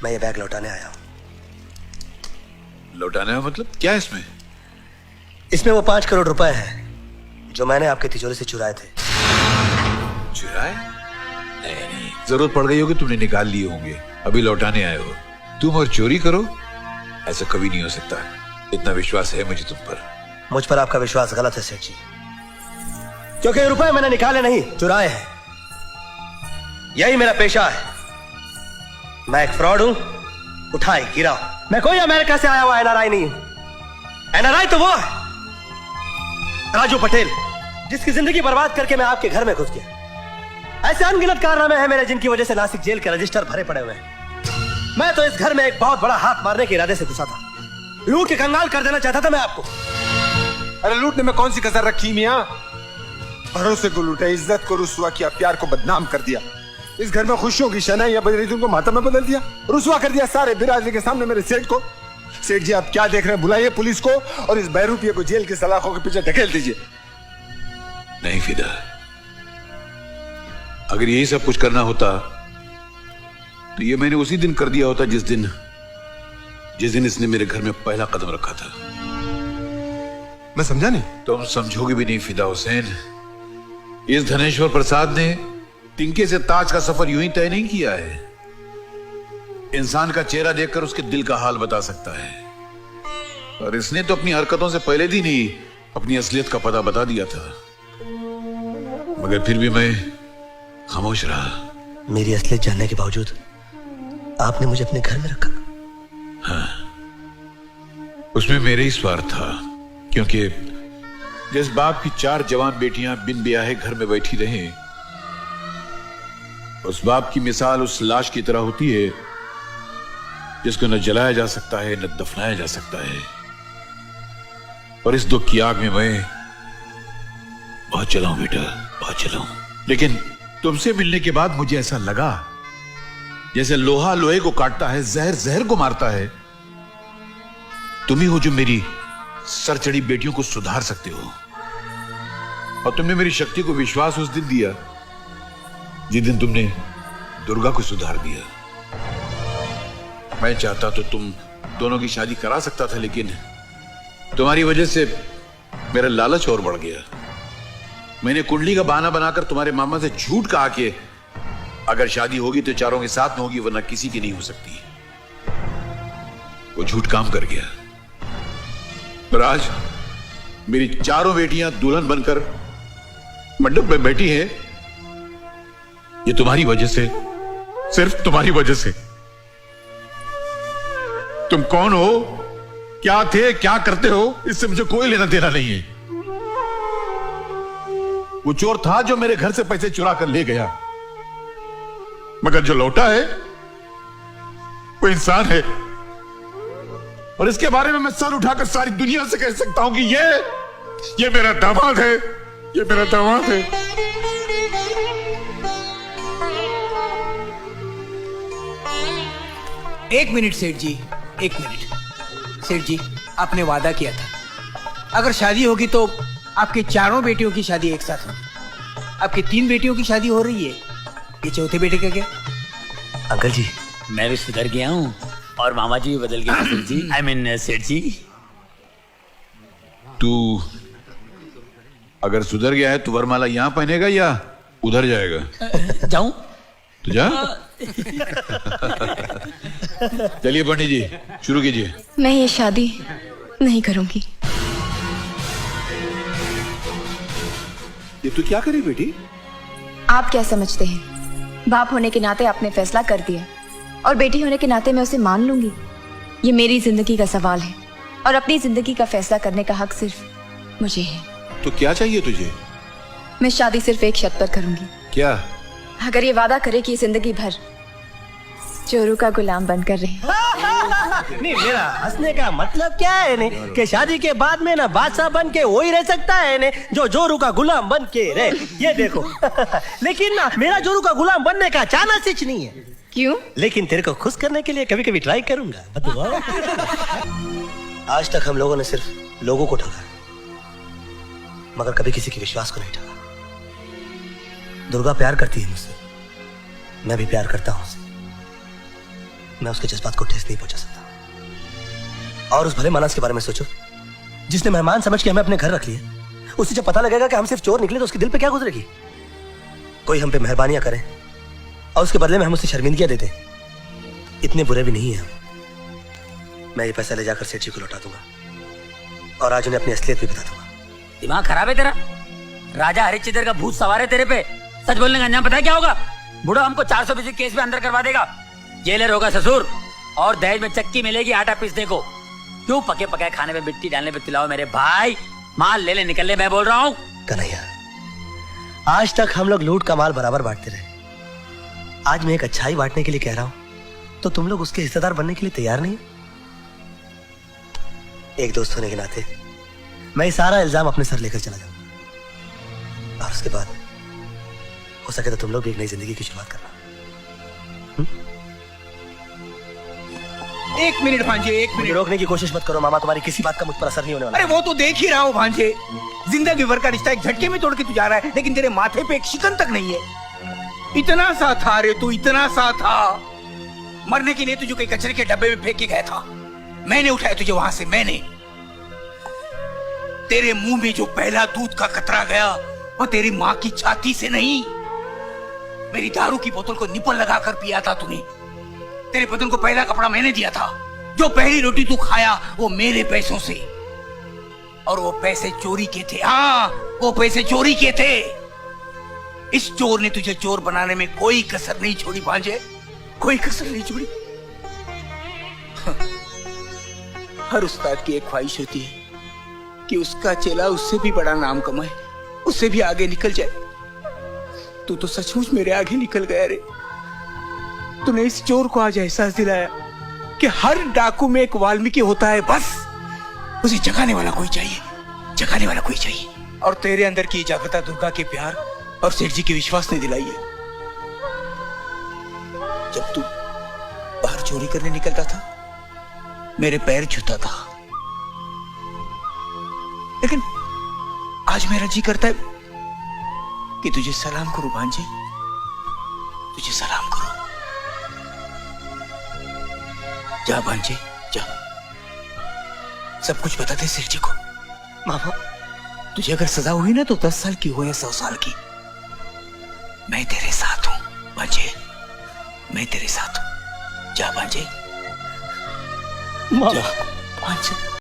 मैं ये बैग लौटाने आया हूँ। लौटाने मतलब क्या है इसमें? इसमें वो 5 करोड़ रुपए हैं जो मैंने आपके तिजोरी से चुराए थे। चुराए? नहीं, जरूरत पड़ गई होगी, तुमने निकाल लिए होंगे, अभी लौटाने आए हो। तुम और चोरी करो, ऐसा कभी नहीं हो सकता। इतना विश्वास है मुझे तुम पर। मुझ पर आपका विश्वास गलत है सेठ जी, क्योंकि ये रुपए मैंने निकाले नहीं, चुराए हैं। यही मेरा पेशा है। मैं एक फ्रॉड हूं, उठाई गिरा। मैं कोई अमेरिका से आया हुआ एनआरआई नहीं हूं। एनआरआई तो वो है राजू पटेल, जिसकी जिंदगी बर्बाद करके मैं आपके घर में घुस गया। ऐसे अनगिनत कारनामे हैं मेरे जिनकी वजह से नासिक जेल के रजिस्टर भरे पड़े हुए हैं। मैं तो इस घर में एक बहुत बड़ा हाथ मारने के इरादे से घुसा था। लूट के कंगाल कर देना चाहता था मैं आपको। अरे लूटने में कौन सी कसर रखी मियां? भरोसे को लूटा, इज्जत को रुसवा किया, प्यार को बदनाम कर दिया। इस घर में खुशियों की शनाइयां बज रही थी, उनको मातम में बदल दिया, रुसवा कर दिया सारे बिरादरी के सामने मेरे सेठ को। सेठ जी आप क्या देख रहे हैं? बुलाइए पुलिस को और इस बहरूपिये को जेल की सलाखों के पीछे ढकेल दीजिए। नहीं फिदा, अगर यही सब कुछ करना होता तो ये मैंने उसी दिन कर दिया होता जिस दिन इसने मेरे घर में पहला कदम रखा था। मैं समझा नहीं। तुम समझोगे भी नहीं फिदा हुसैन। इस धनेश्वर प्रसाद ने तिनके से ताज का सफर यूं ही तय नहीं किया है। इंसान का चेहरा देखकर उसके दिल का हाल बता सकता है, और इसने तो अपनी हरकतों से पहले दिन ही अपनी असलियत का पता बता दिया था। मगर फिर भी मैं खामोश रहा। मेरी असलियत जानने के बावजूद आपने मुझे अपने घर में रखा। हाँ, उसमें मेरे ही स्वार्थ था, क्योंकि जिस बाप की 4 जवान बेटियां बिन ब्याहे घर में बैठी रहें, उस बाप की मिसाल उस लाश की तरह होती है जिसको न जलाया जा सकता है न दफनाया जा सकता है। और इस दुख की आग में मैं बहुत चला हूं बेटा, बहुत चला हूं। लेकिन तुमसे मिलने के बाद मुझे ऐसा लगा जैसे लोहा लोहे को काटता है, जहर जहर को मारता है। तुम ही हो जो मेरी सर चढ़ी बेटियों को सुधार सकते हो। और तुमने मेरी शक्ति को विश्वास उस दिन दिया जिस दिन तुमने दुर्गा को सुधार दिया। मैं चाहता तो तुम दोनों की शादी करा सकता था, लेकिन तुम्हारी वजह से मेरा लालच और बढ़ गया। मैंने कुंडली का बहाना बनाकर तुम्हारे मामा से झूठ कहा कि अगर शादी होगी तो चारों के साथ में होगी, वरना किसी की नहीं हो सकती। वो झूठ काम कर गया। पर आज मेरी चारों बेटियां दुल्हन बनकर मंडप में बैठी है, ये तुम्हारी वजह से, सिर्फ तुम्हारी वजह से। तुम कौन हो, क्या थे, क्या करते हो, इससे मुझे कोई लेना देना नहीं है। वो चोर था जो मेरे घर से पैसे चुरा कर ले गया, मगर जो लौटा है वो इंसान है। और इसके बारे में मैं सर उठाकर सारी दुनिया से कह सकता हूं कि ये मेरा दामाद है, ये मेरा दामाद है। एक मिनट सेठ जी, एक मिनट। सेठ जी, आपने वादा किया था अगर शादी होगी तो आपके चारों बेटियों की शादी एक साथ होगी। आपकी 3 बेटियों की शादी हो रही है, ये चौथे बेटे का क्या? अंकल जी, मैं भी सुधर गया हूँ और मामा जी भी बदल गए सेठ जी। आई मीन सेठ जी। तू अगर सुधर गया है तो वरमाला यहां पहनेगा या उधर जाएगा? जाऊं तो जा। चलिए पंडित जी, शुरू कीजिए। मैं ये शादी नहीं करूंगी। ये तू क्या करी बेटी? आप क्या समझते हैं? बाप होने के नाते आपने फैसला कर दिया और बेटी होने के नाते मैं उसे मान लूंगी। ये मेरी जिंदगी का सवाल है और अपनी जिंदगी का फैसला करने का हक सिर्फ मुझे है। तो क्या चाहिए तुझे? मैं शादी सिर्फ एक शर्त पर करूंगी। क्या? अगर ये वादा करे कि जिंदगी भर चोरों का गुलाम बनकर रहे। नहीं, मेरा हंसने का मतलब क्या है ने कि शादी के बाद में ना बादशाह बन के वही रह सकता है ने जो जोरू का गुलाम बन के रहे। ये देखो। लेकिन ना मेरा जोरू का गुलाम बनने का चांस सिच नहीं है। क्यों? लेकिन तेरे को खुश करने के लिए कभी कभी ट्राई करूंगा। आज तक हम लोगों ने सिर्फ लोगों को ठगा, मगर कभी किसी के विश्वास को नहीं ठगा। दुर्गा प्यार करती है मुझसे, मैं भी प्यार करता हूं उससे, मैं उसके जज्बात को ठेस नहीं पहुंचा सकता। और उस भले मानस के बारे में सोचो जिसने मेहमान समझ के हमें अपने घर रख लिया। उसे जब पता लगेगा कि हम सिर्फ चोर निकले तो उसके दिल पे क्या गुजरेगी। कोई हम पे मेहरबानियां करे और उसके बदले में हम उसे शर्मिंदगियां देते, इतने बुरे भी नहीं है हम। मैं ये पैसा ले जाकर सेठ जी को लौटा दूंगा और आज उन्हें अपनी असलियत भी बता दूंगा। दिमाग खराब है तेरा? राजा हरिश्चंद्र का भूत सवार है तेरे पे। सच बोलने का अंजाम पता है क्या होगा? बूढ़ा हमको 420 केस में अंदर करवा देगा। जेलर होगा ससुर और दहेज में चक्की मिलेगी आटा पीसने को। क्यों पके पकाए खाने में मिट्टी डालने पे तिलाओ मेरे भाई। माल ले ले निकल ले, मैं बोल रहा हूँ। कन्हैया, आज तक हम लोग लूट का माल बराबर बांटते रहे। आज मैं एक अच्छाई बांटने के लिए कह रहा हूं तो तुम लोग उसके हिस्सेदार बनने के लिए तैयार नहीं। एक दोस्त होने के नाते मैं सारा इल्जाम अपने सर लेकर चला जाऊंगा और उसके बाद हो सके तो तुम लोग भी एक नई जिंदगी की शुरुआत करना। एक मिनट भांजे, एक मुझे मिनट। रोकने की कोशिश मत करो मामा, तुम्हारी किसी बात का मुझ पर असर नहीं होने वाला। अरे वो तो देख ही रहा हूँ भांजे, जिंदगी भर का रिश्ता एक झटके में तोड़ के तू जा रहा है, लेकिन तेरे माथे पे एक शिकन तक नहीं है। इतना सा था रे तू, इतना सा था। मरने के लिए तुझे कोई कचरे के डब्बे में फेंक के गया था, मैंने उठाया तुझे वहां से। मैंने तेरे मुंह में जो पहला दूध का कतरा गया वो तेरी माँ की छाती से नहीं, मेरी दारू की बोतल को निपल लगाकर पिया था तूने। तेरे बदन को पहला कपड़ा मैंने दिया था। जो पहली रोटी तू खाया वो मेरे पैसों से, और वो पैसे चोरी के थे। हाँ, वो पैसे चोरी के थे। इस चोर ने तुझे चोर बनाने में कोई कसर नहीं छोड़ी भांजे, कोई कसर नहीं छोड़ी। हर उस्ताद की एक ख्वाहिश होती है कि उसका चेला उससे भी बड़ा नाम कमाए, उससे भी आगे निकल जाए। तू तो सचमुच मेरे आगे निकल गया रे। तूने इस चोर को आज एहसास दिलाया कि हर डाकू में एक वाल्मीकि होता है, बस उसे जगाने वाला कोई चाहिए, जगाने वाला कोई चाहिए। और तेरे अंदर की जागृता दुर्गा के प्यार और सेठ जी के विश्वास ने दिलाई है। जब तू बाहर चोरी करने निकलता था मेरे पैर छूता था, लेकिन आज मेरा जी करता है कि तुझे सलाम करूं भांजे, तुझे सलाम करूं। जा भांजे जा, सब कुछ बता दे सेठ जी को। मामा, तुझे अगर सजा हुई ना तो 10 साल की हो या 100 साल की, मैं तेरे साथ हूं भांजे, मैं तेरे साथ हूं। जा भांजे, जा भांजे।